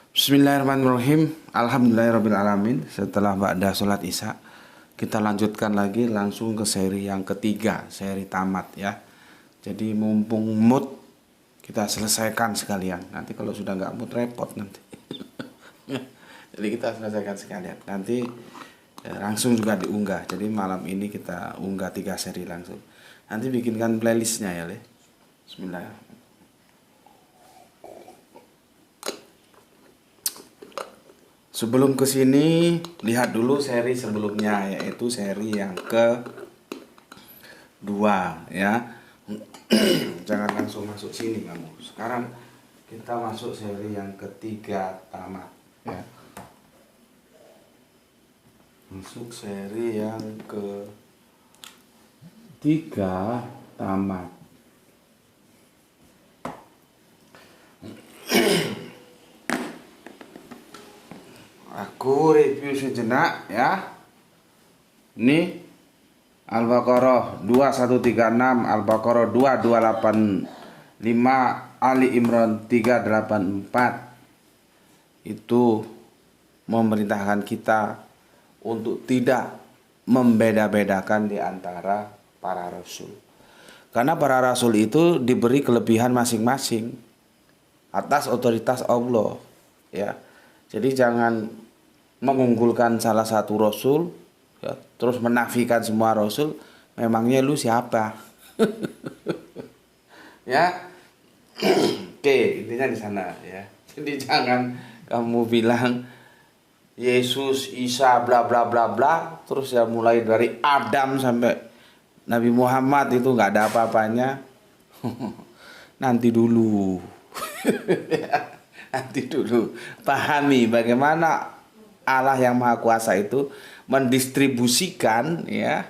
Bismillahirrahmanirrahim. Alhamdulillahirrabbilalamin. Setelah ba'da sholat isya, kita lanjutkan lagi langsung ke seri yang ketiga, seri tamat ya. Jadi mumpung mood, kita selesaikan sekalian. Nanti kalau sudah nggak mood repot nanti. Jadi kita selesaikan sekalian. Nanti langsung juga diunggah. Jadi malam ini kita unggah 3 seri langsung. Nanti bikinkan playlistnya ya, Le. Bismillahirrahmanirrahim. Sebelum ke sini, lihat dulu seri sebelumnya, yaitu seri yang kedua ya. Jangan langsung masuk sini kamu. Sekarang kita masuk seri yang ketiga tamat ya. Masuk seri yang ketiga tamat. Aku review sejenak ya. Ini Al-Baqarah 2136, Al-Baqarah 2285, Ali Imran 384. Itu memerintahkan kita untuk tidak membeda-bedakan di antara para rasul. Karena para rasul itu diberi kelebihan masing-masing atas otoritas Allah ya. Jadi jangan mengunggulkan salah satu rasul ya, terus menafikan semua rasul. Memangnya lu siapa? Ya. Oke, intinya di sana ya. Jadi jangan kamu bilang Yesus, Isa, bla bla bla bla, terus ya mulai dari Adam sampai Nabi Muhammad itu nggak ada apa-apanya. Nanti dulu. Nanti dulu pahami bagaimana Allah yang Maha Kuasa itu mendistribusikan ya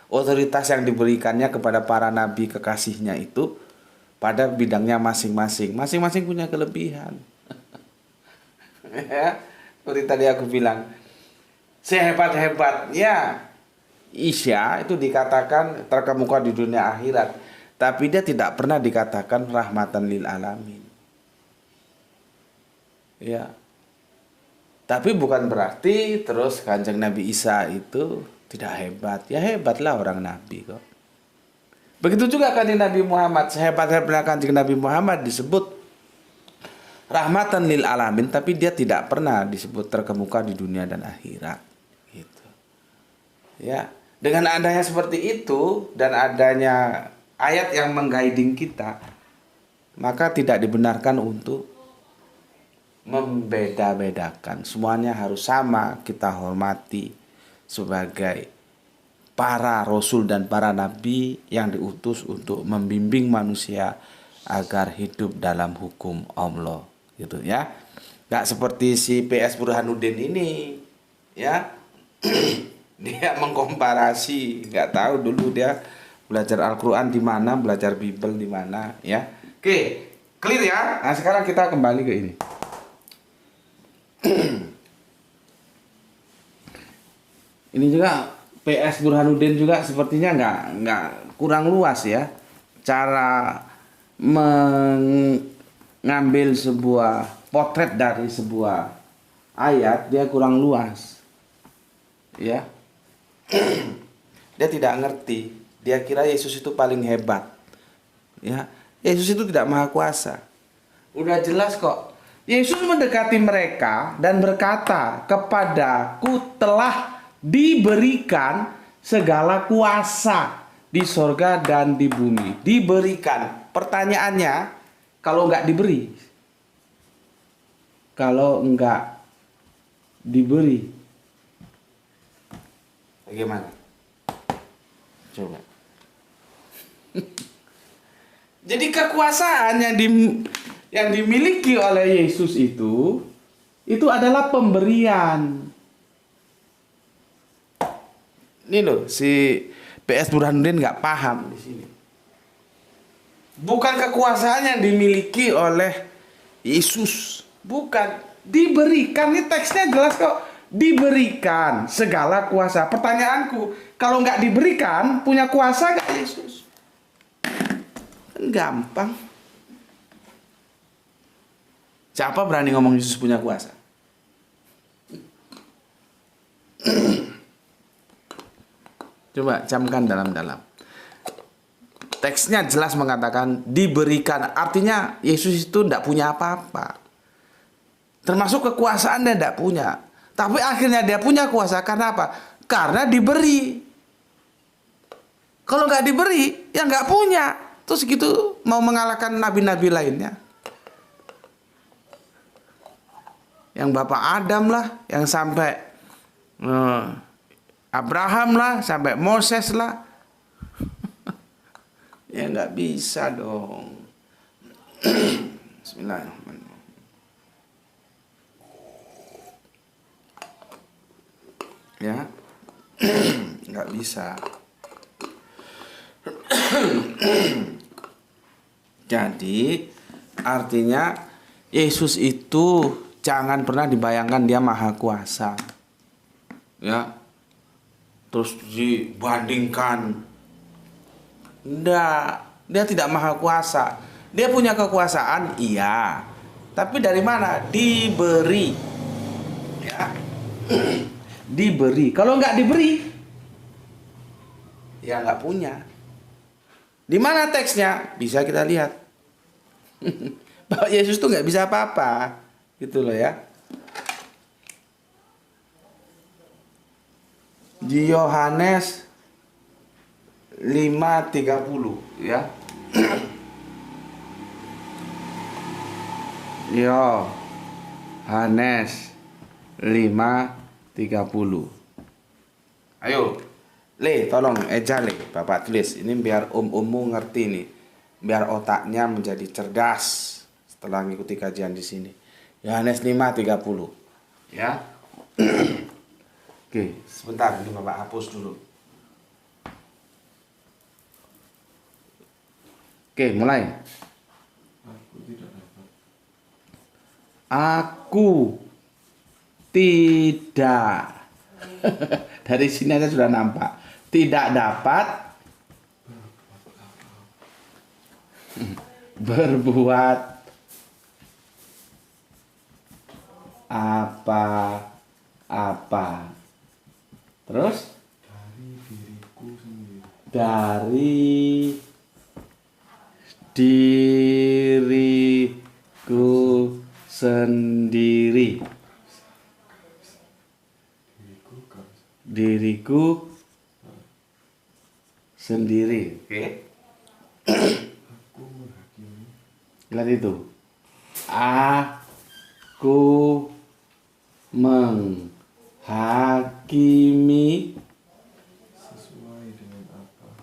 otoritas yang diberikannya kepada para nabi kekasihnya itu pada bidangnya masing-masing. Masing-masing punya kelebihan. Ya, seperti tadi aku bilang, sehebat-hebatnya Isa itu dikatakan terkemuka di dunia akhirat, tapi dia tidak pernah dikatakan rahmatan lil alamin. Ya. Tapi bukan berarti terus Kanjeng Nabi Isa itu tidak hebat. Ya hebatlah orang Nabi kok. Begitu juga Kanjeng Nabi Muhammad. Sehebat-hebatnya Kanjeng Nabi Muhammad disebut rahmatan lil alamin, tapi dia tidak pernah disebut terkemuka di dunia dan akhirat. Gitu. Ya, dengan adanya seperti itu dan adanya ayat yang mengguiding kita, maka tidak dibenarkan untuk membeda-bedakan. Semuanya harus sama kita hormati sebagai para rasul dan para nabi yang diutus untuk membimbing manusia agar hidup dalam hukum Allah gitu ya. Gak seperti si PS Burhanuddin ini ya. Dia mengkomparasi, nggak tahu dulu dia belajar Al-Quran di mana, belajar Bible di mana ya. Oke, clear ya. Nah, sekarang kita kembali ke ini. Ini juga PS Burhanuddin juga sepertinya nggak kurang luas ya cara mengambil sebuah potret dari sebuah ayat. Dia kurang luas ya. Dia tidak ngerti, dia kira Yesus itu paling hebat ya. Yesus itu tidak maha kuasa. Udah jelas kok. Yesus mendekati mereka dan berkata, "Kepadaku telah diberikan segala kuasa di sorga dan di bumi." Diberikan. Pertanyaannya, kalau nggak diberi, kalau nggak diberi, bagaimana? Coba. Jadi kekuasaan yang dimiliki oleh Yesus itu adalah pemberian. Ini loh, si PS Burhanuddin nggak paham di sini. Bukan kekuasaan yang dimiliki oleh Yesus, bukan. Diberikan, ini teksnya jelas kok. Diberikan segala kuasa. Pertanyaanku, kalau nggak diberikan, punya kuasa nggak Yesus? Kan gampang. Siapa berani ngomong Yesus punya kuasa? Coba camkan dalam-dalam. Teksnya jelas mengatakan diberikan. Artinya Yesus itu tidak punya apa-apa. Termasuk kekuasaan dia tidak punya. Tapi akhirnya dia punya kuasa karena apa? Karena diberi. Kalau nggak diberi, ya nggak punya. Terus gitu mau mengalahkan nabi-nabi lainnya. Yang Bapak Adam lah, yang sampai Abraham lah, sampai Moses lah. Ya nggak bisa dong. Bismillahirrahmanirrahim. Ya, nggak bisa. Jadi artinya Yesus itu jangan pernah dibayangkan dia maha kuasa. Ya. Terus dibandingkan. Enggak, dia tidak maha kuasa. Dia punya kekuasaan, iya. Tapi dari mana? Diberi. Ya. Diberi. Kalau nggak diberi, ya nggak punya. Di mana teksnya? Bisa kita lihat. Bahwa Yesus tuh nggak bisa apa-apa, gitu loh ya. Di Yohanes 5:30 ya. Yohanes 5:30. Ayo, Le, tolong eja Le, Bapak tulis. Ini biar om-ommu ngerti nih. Biar otaknya menjadi cerdas setelah mengikuti kajian di sini. Yohanes 5:30. Ya. Oke, sebentar ini Bapak hapus dulu. Oke, mulai. Aku tidak. Dari sini aja sudah nampak. Tidak dapat berbuat apa-apa. Terus? Dari diriku sendiri. Diriku sendiri. Oke. Lihat itu. Aku menghakimi sesuai dengan apa?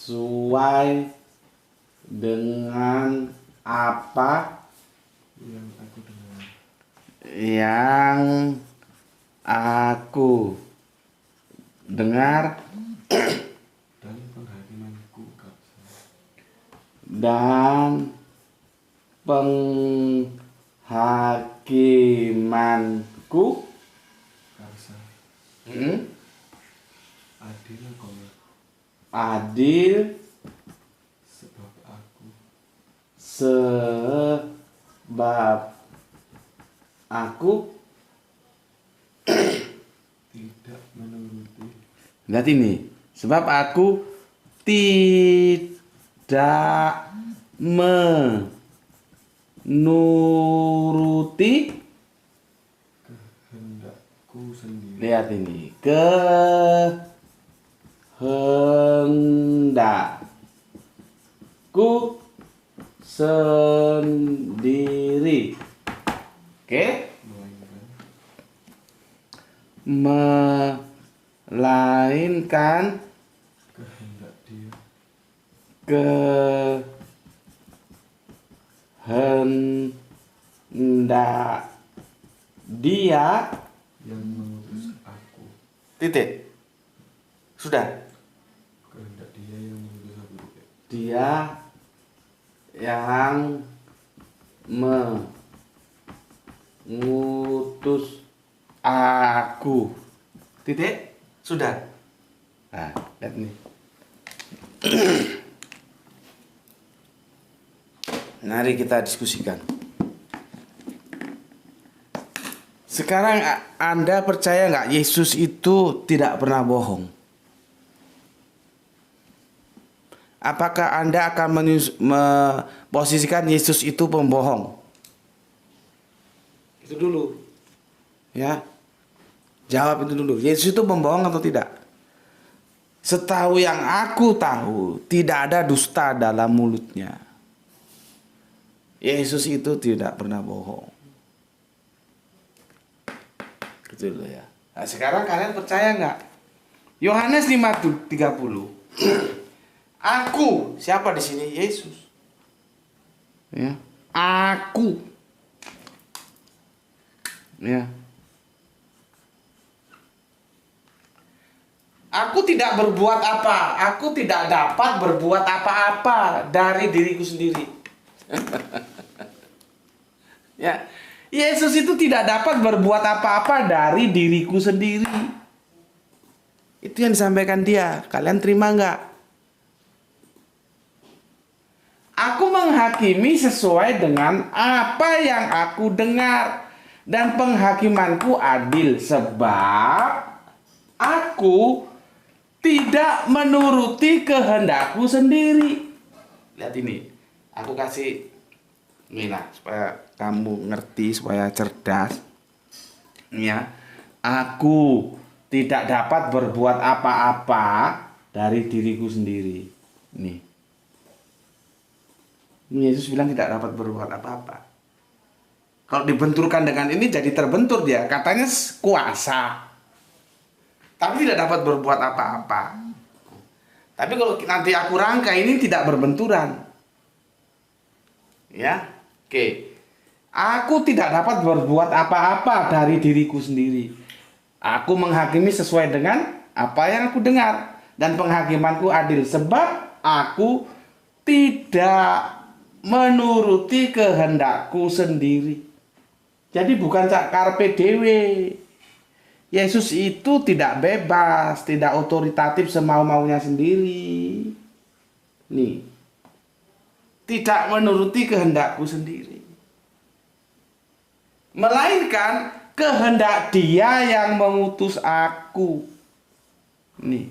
Sesuai dengan apa yang aku dengar. Yang aku dengar dan penghakimanku adil sebab aku tidak menuruti. Lihat ini, sebab aku tidak menuruti kehendakku sendiri. Lihat ini, kehendakku sendiri. Oke? Melainkan kehendak dia. Kehendak dia yang mengutus aku. Titik. Sudah. Kehendak dia yang mengutus aku. Dia yang mengutus aku. Titik. Sudah. Nah, lihat nih. Mari kita diskusikan. Sekarang Anda percaya nggak Yesus itu tidak pernah bohong? Apakah Anda akan memposisikan Yesus itu pembohong? Itu dulu. Ya. Jawab itu dulu. Yesus itu pembohong atau tidak? Setahu yang aku tahu, tidak ada dusta dalam mulutnya. Yesus itu tidak pernah bohong. Gitu loh ya. Nah, sekarang kalian percaya nggak? Yohanes 5:30. Aku, siapa di sini? Yesus. Ya. Aku. Ya. Aku tidak berbuat apa. Aku tidak dapat berbuat apa-apa dari diriku sendiri. Ya. Yesus itu tidak dapat berbuat apa-apa dari diriku sendiri. Itu yang disampaikan dia. Kalian terima nggak? Aku menghakimi sesuai dengan apa yang aku dengar. Dan penghakimanku adil. Sebab aku tidak menuruti kehendakku sendiri. Lihat ini. Aku kasih inilah supaya kamu ngerti, supaya cerdas. Ya, aku tidak dapat berbuat apa-apa dari diriku sendiri. Nih. Yesus bilang tidak dapat berbuat apa-apa. Kalau dibenturkan dengan ini jadi terbentur dia. Katanya kuasa. Tapi tidak dapat berbuat apa-apa. Tapi kalau nanti aku rangkai ini tidak berbenturan. Ya. Oke. Aku tidak dapat berbuat apa-apa dari diriku sendiri. Aku menghakimi sesuai dengan apa yang aku dengar. Dan penghakimanku adil. Sebab aku tidak menuruti kehendakku sendiri. Jadi bukan carpe dewe. Yesus itu tidak bebas, tidak otoritatif semau-maunya sendiri. Nih. Tidak menuruti kehendakku sendiri. Melainkan kehendak Dia yang mengutus aku. Nih.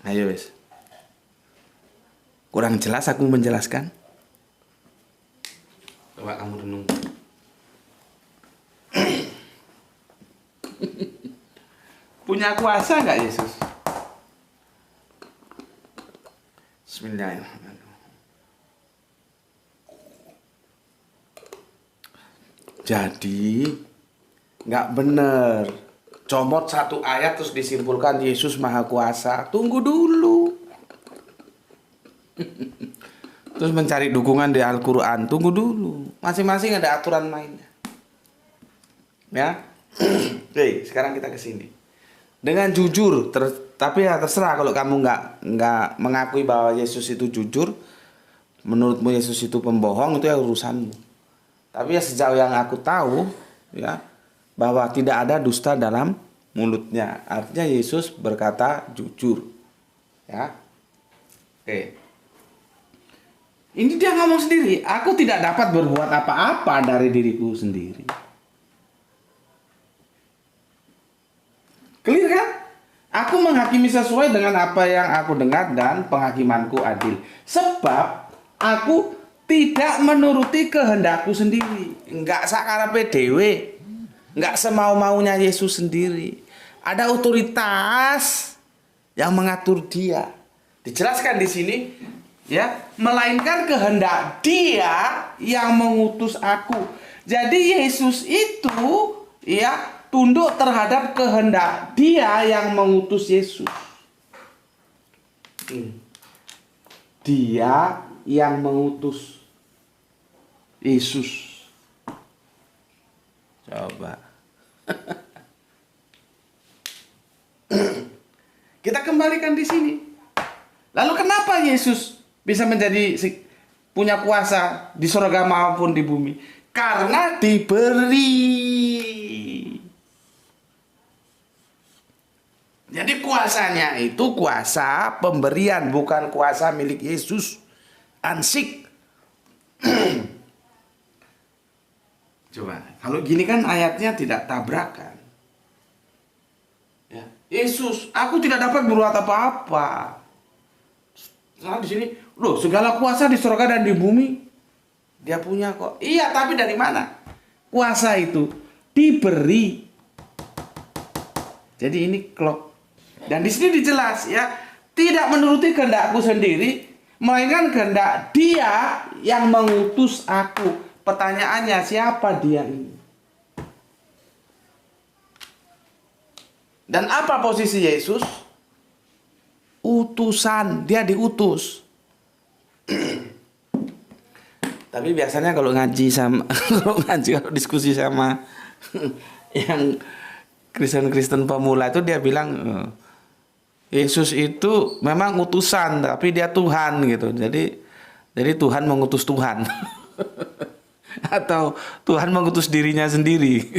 Ayo wes. Kurang jelas aku menjelaskan? Coba kamu renung. Punya kuasa nggak Yesus? Bismillahirrahmanirrahim. Jadi nggak bener. Comot satu ayat terus disimpulkan Yesus Maha Kuasa. Tunggu dulu. Terus mencari dukungan di Al-Quran. Tunggu dulu. Masing-masing ada aturan mainnya. Ya. Oke, sekarang kita ke sini. Dengan jujur, tapi ya terserah kalau kamu nggak mengakui bahwa Yesus itu jujur, menurutmu Yesus itu pembohong, itu ya urusanmu. Tapi ya sejauh yang aku tahu, ya, bahwa tidak ada dusta dalam mulutnya. Artinya Yesus berkata jujur. Ya. Oke. Ini dia ngomong sendiri, aku tidak dapat berbuat apa-apa dari diriku sendiri. Clear kan? Aku menghakimi sesuai dengan apa yang aku dengar dan penghakimanku adil. Sebab aku tidak menuruti kehendakku sendiri. Enggak sakarepe dhewe. Enggak semau-maunya Yesus sendiri. Ada otoritas yang mengatur dia. Dijelaskan di sini, ya, melainkan kehendak Dia yang mengutus aku. Jadi Yesus itu, ya, tunduk terhadap kehendak Dia yang mengutus Yesus. Dia yang mengutus Yesus. Coba. Kita kembalikan di sini. Lalu kenapa Yesus bisa menjadi punya kuasa di surga maupun di bumi? Karena diberi. Jadi kuasanya itu kuasa pemberian, bukan kuasa milik Yesus. Ansik. Coba, kalau gini kan ayatnya tidak tabrakan. Ya. Yesus, aku tidak dapat berbuat apa-apa. Nah, di sini, loh, segala kuasa di surga dan di bumi dia punya kok. Iya, tapi dari mana? Kuasa itu diberi. Jadi ini klop. Dan di sini dijelas ya, tidak menuruti kehendakku sendiri, melainkan kehendak Dia yang mengutus aku. Pertanyaannya, siapa Dia ini? Dan apa posisi Yesus? Utusan, Dia diutus. Tapi biasanya kalau ngaji sama kalau diskusi sama yang Kristen-Kristen pemula itu dia bilang Yesus itu memang utusan tapi dia Tuhan gitu. Jadi Tuhan mengutus Tuhan. Atau Tuhan mengutus dirinya sendiri.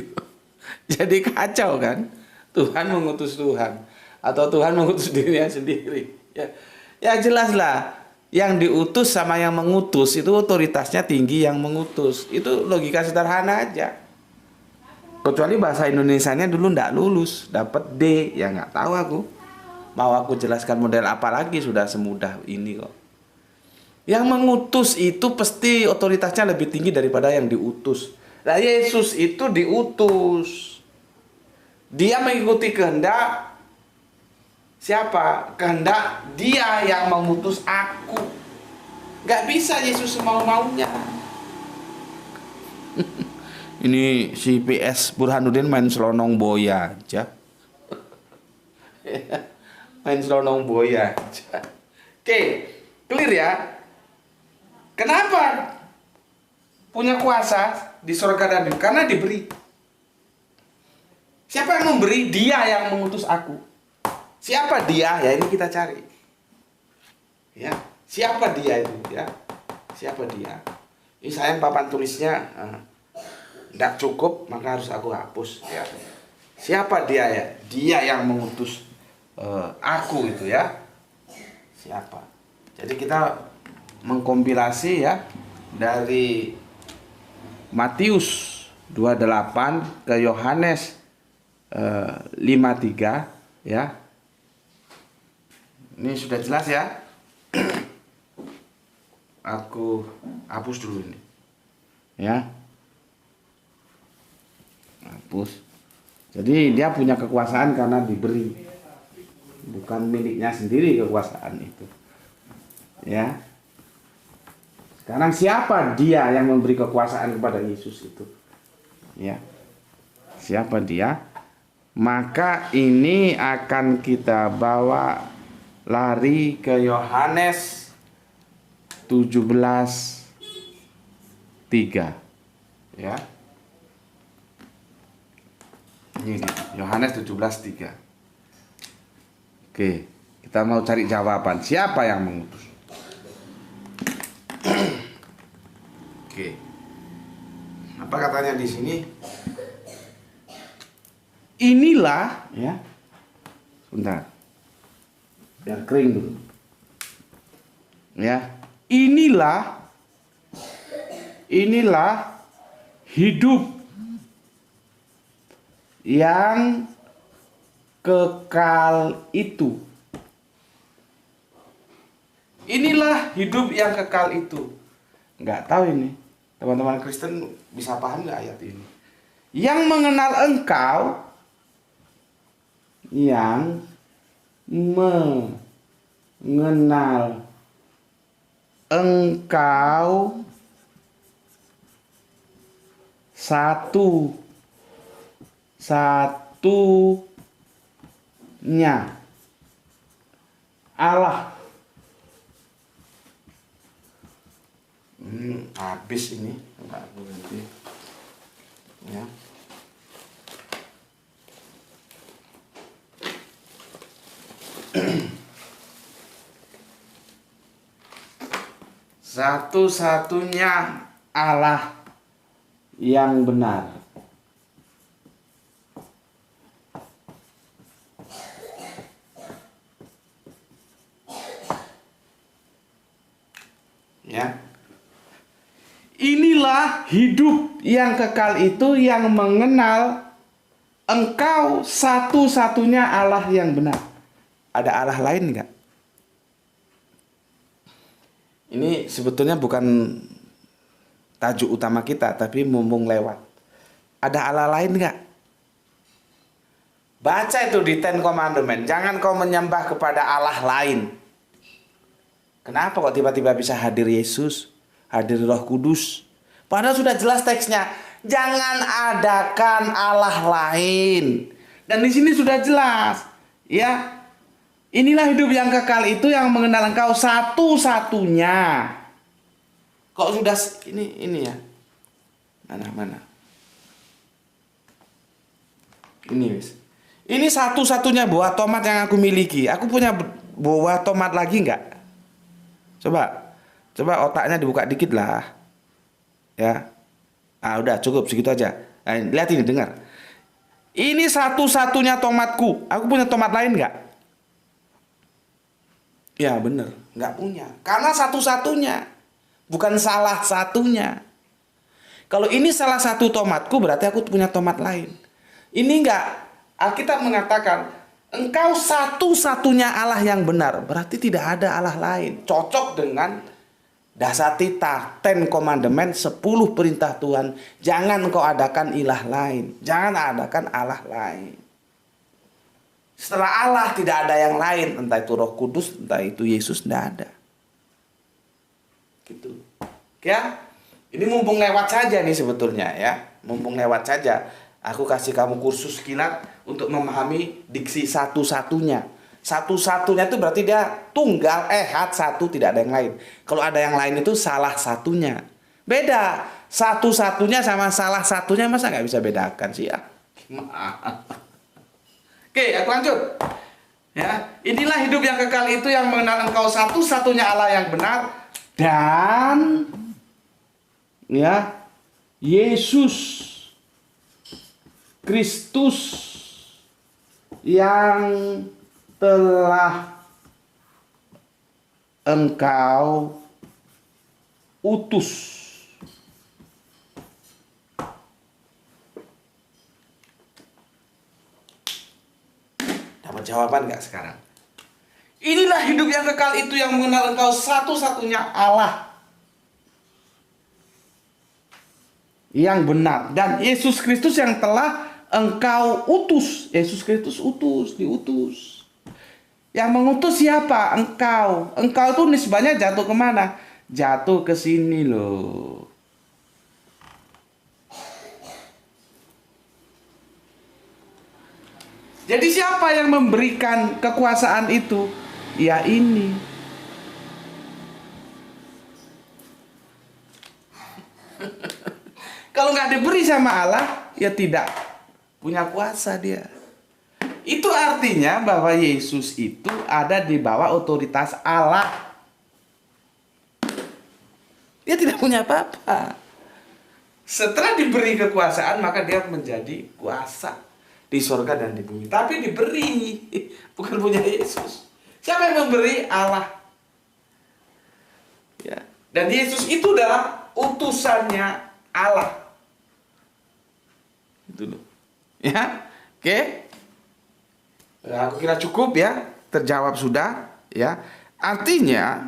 Jadi kacau kan? Tuhan mengutus Tuhan atau Tuhan mengutus dirinya sendiri. Ya jelas lah. Yang diutus sama yang mengutus itu otoritasnya tinggi yang mengutus. Itu logika sederhana aja. Kecuali bahasa Indonesianya dulu ndak lulus, dapat D, ya nggak tahu aku. Mau aku jelaskan model apa lagi sudah semudah ini kok. Yang mengutus itu pasti otoritasnya lebih tinggi daripada yang diutus. Nah, Yesus itu diutus. Dia mengikuti kehendak siapa? Kehendak Dia yang mengutus aku. Nggak bisa Yesus semau-maunya. Ini si PS Burhanuddin main selonong boya aja. Main selonong boya aja. Oke, clear ya. Kenapa punya kuasa di surga dan di bumi? Karena diberi. Siapa yang memberi? Dia yang mengutus aku. Siapa Dia? Ya ini kita cari. Ya, siapa Dia itu? Ya, siapa Dia? Ini sayang papan tulisnya tidak cukup, maka harus aku hapus. Ya. Siapa Dia ya? Dia yang mengutus aku itu ya. Siapa? Jadi kita mengkompilasi ya dari Matius 28 ke Yohanes 53 ya. Ini sudah jelas ya. Aku hapus dulu ini. Ya. Hapus. Jadi dia punya kekuasaan karena diberi. Bukan miliknya sendiri kekuasaan itu. Ya. Sekarang siapa Dia yang memberi kekuasaan kepada Yesus itu? Ya. Siapa Dia? Maka ini akan kita bawa lari ke Yohanes 17:3. Ya. Ini Yohanes 17:3. Oke, kita mau cari jawaban. Siapa yang mengutus? Oke. Apa katanya di sini? Inilah ya. Sebentar. Biar kering dulu. Ya. Inilah hidup yang kekal itu. Inilah hidup yang kekal itu. Nggak tahu ini. Teman-teman Kristen bisa paham nggak ayat ini? Yang mengenal engkau. Yang mengenal engkau satunya Allah. Habis ini nanti ya. Satu-satunya Allah yang benar. Ya. Inilah hidup yang kekal itu yang mengenal Engkau satu-satunya Allah yang benar. Ada Allah lain enggak? Ini sebetulnya bukan tajuk utama kita, tapi mumpung lewat. Ada Allah lain enggak? Baca itu di Ten Commandment. Jangan kau menyembah kepada Allah lain. Kenapa kok tiba-tiba bisa hadir Yesus, hadir Roh Kudus? Padahal sudah jelas teksnya. Jangan adakan Allah lain. Dan di sini sudah jelas, ya. Inilah hidup yang kekal itu yang mengenal Engkau satu-satunya. Kok sudah ini ya? Mana? Ini wis. Ini satu-satunya buah tomat yang aku miliki. Aku punya buah tomat lagi enggak? Coba otaknya dibuka dikit lah. Ya. Udah cukup segitu aja. Nah, lihat ini, dengar. Ini satu-satunya tomatku. Aku punya tomat lain enggak? Ya bener, enggak punya. Karena satu-satunya. Bukan salah satunya. Kalau ini salah satu tomatku, berarti aku punya tomat lain. Ini enggak. Alkitab mengatakan, Engkau satu-satunya Allah yang benar. Berarti tidak ada Allah lain. Cocok dengan Dasatita, Ten Commandment, 10 perintah Tuhan. Jangan engkau adakan ilah lain. Jangan adakan Allah lain. Setelah Allah tidak ada yang lain. Entah itu Roh Kudus, entah itu Yesus, tidak ada. Gitu. Ya, ini mumpung lewat saja nih sebetulnya ya. Mumpung lewat saja. Aku kasih kamu kursus kilat untuk memahami diksi satu-satunya. Satu-satunya itu berarti dia tunggal, satu, tidak ada yang lain. Kalau ada yang lain itu salah satunya. Beda. Satu-satunya sama salah satunya, masa nggak bisa bedakan sih ya? Oke, aku lanjut. Ya, inilah hidup yang kekal itu yang mengenal Engkau satu-satunya Allah yang benar dan ya Yesus Kristus yang telah Engkau utus. Dapat jawaban nggak sekarang? Inilah hidup yang kekal itu yang mengenal Engkau satu-satunya Allah yang benar dan Yesus Kristus yang telah Engkau utus. Yesus Kristus diutus. Yang mengutus siapa? Engkau. Engkau itu nisbahnya jatuh kemana? Jatuh ke sini loh. Jadi siapa yang memberikan kekuasaan itu? Ya ini. Kalau nggak diberi sama Allah, ya tidak punya kuasa dia. Itu artinya bahwa Yesus itu ada di bawah otoritas Allah. Dia tidak punya apa-apa. Setelah diberi kekuasaan, maka dia menjadi kuasa di surga dan di bumi. Tapi diberi, bukan punya Yesus. Siapa yang memberi? Allah. Ya. Dan Yesus itu adalah utusannya Allah. Itu loh. Ya, oke. Nah, aku kira cukup ya, terjawab sudah ya. Artinya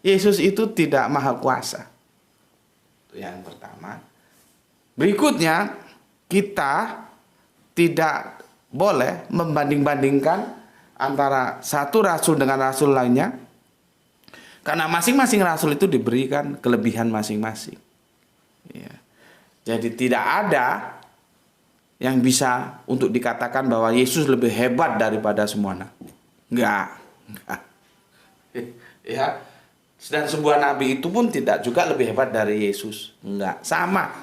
Yesus itu tidak maha kuasa. Itu yang pertama. Berikutnya, kita tidak boleh membanding-bandingkan antara satu rasul dengan rasul lainnya. Karena masing-masing rasul itu diberikan kelebihan masing-masing. Ya. Jadi tidak ada yang bisa untuk dikatakan bahwa Yesus lebih hebat daripada semua nabi. Enggak. Ya. Dan sebuah nabi itu pun tidak juga lebih hebat dari Yesus. Enggak, sama.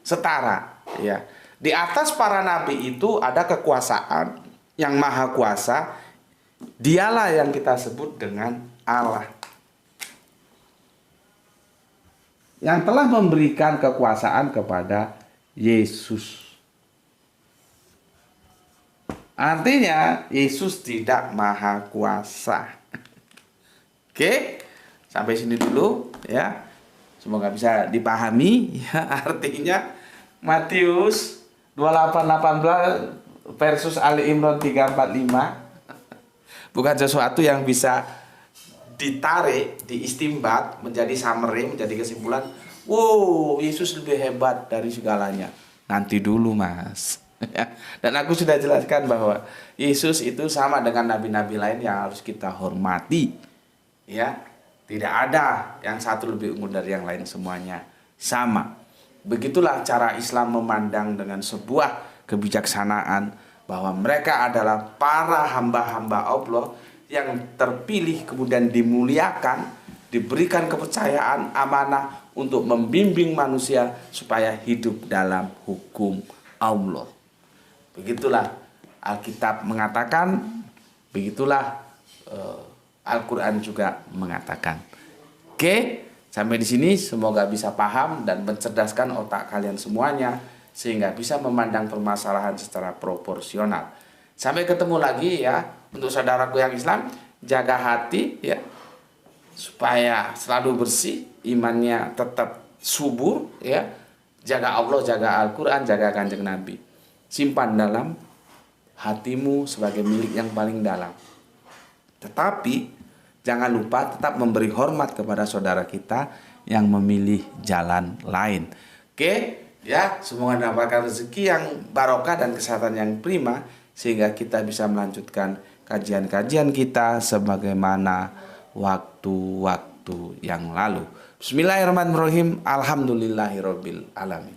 Setara, ya. Di atas para nabi itu ada kekuasaan yang maha kuasa. Dialah yang kita sebut dengan Allah. Yang telah memberikan kekuasaan kepada Yesus. Artinya Yesus tidak maha kuasa. Oke? Sampai sini dulu ya. Semoga bisa dipahami ya, artinya Matius 28:18 versus Ali Imran 3:45 bukan sesuatu yang bisa ditarik, diistimbat menjadi summary, menjadi kesimpulan. Wow, Yesus lebih hebat dari segalanya. Nanti dulu, Mas. Dan aku sudah jelaskan bahwa Yesus itu sama dengan nabi-nabi lain yang harus kita hormati. Ya, tidak ada yang satu lebih unggul dari yang lain, semuanya sama. Begitulah cara Islam memandang dengan sebuah kebijaksanaan bahwa mereka adalah para hamba-hamba Allah yang terpilih kemudian dimuliakan, diberikan kepercayaan amanah untuk membimbing manusia supaya hidup dalam hukum Allah. Begitulah Alkitab mengatakan, begitulah Al-Quran juga mengatakan. Oke, sampai di sini semoga bisa paham dan mencerdaskan otak kalian semuanya sehingga bisa memandang permasalahan secara proporsional. Sampai ketemu lagi ya. Untuk saudaraku yang Islam, jaga hati ya supaya selalu bersih, imannya tetap subur ya. Jaga Allah, jaga Al-Quran, jaga Kanjeng Nabi. Simpan dalam hatimu sebagai milik yang paling dalam. Tetapi jangan lupa tetap memberi hormat kepada saudara kita yang memilih jalan lain. Oke, ya, semoga mendapatkan rezeki yang barokah dan kesehatan yang prima sehingga kita bisa melanjutkan kajian-kajian kita sebagaimana waktu-waktu yang lalu. Bismillahirrahmanirrahim. Alhamdulillahirabbil alamin.